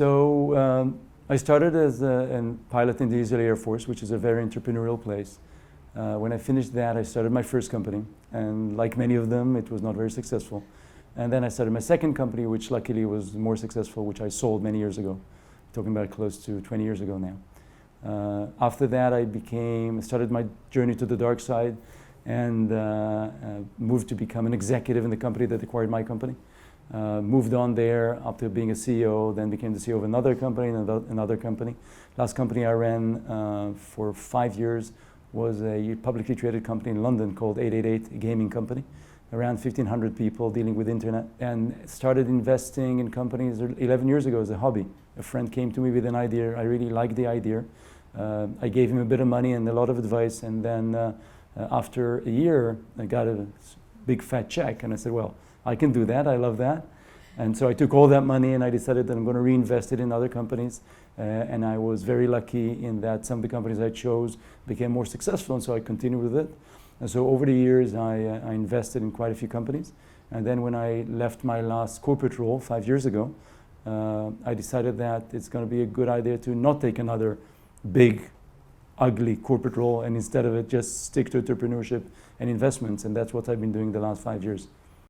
I started as a pilot in the Israeli Air Force, which is a very entrepreneurial place. When I finished that, I started my first company, and like many of them, it was not very successful. And then I started my second company, which luckily was more successful, which I sold many years ago, talking about close to 20 years ago now. After that, I started my journey to the dark side and moved to become an executive in the company that acquired my company. Moved on there up to being a CEO, then became the CEO of another company and another company. Last company I ran for 5 years was a publicly traded company in London called 888, a gaming company. Around 1,500 people dealing with internet, and started investing in companies 11 years ago as a hobby. A friend came to me with an idea. I really liked the idea. I gave him a bit of money and a lot of advice, and then after a year, I got a big fat check, and I said, well, I can do that, I love that. And so I took all that money and I decided that I'm going to reinvest it in other companies. And I was very lucky in that some of the companies I chose became more successful, and so I continued with it. And so over the years, I invested in quite a few companies. And then when I left my last corporate role 5 years ago, I decided that it's going to be a good idea to not take another big, ugly corporate role, and instead of it, just stick to entrepreneurship and investments. And that's what I've been doing the last 5 years.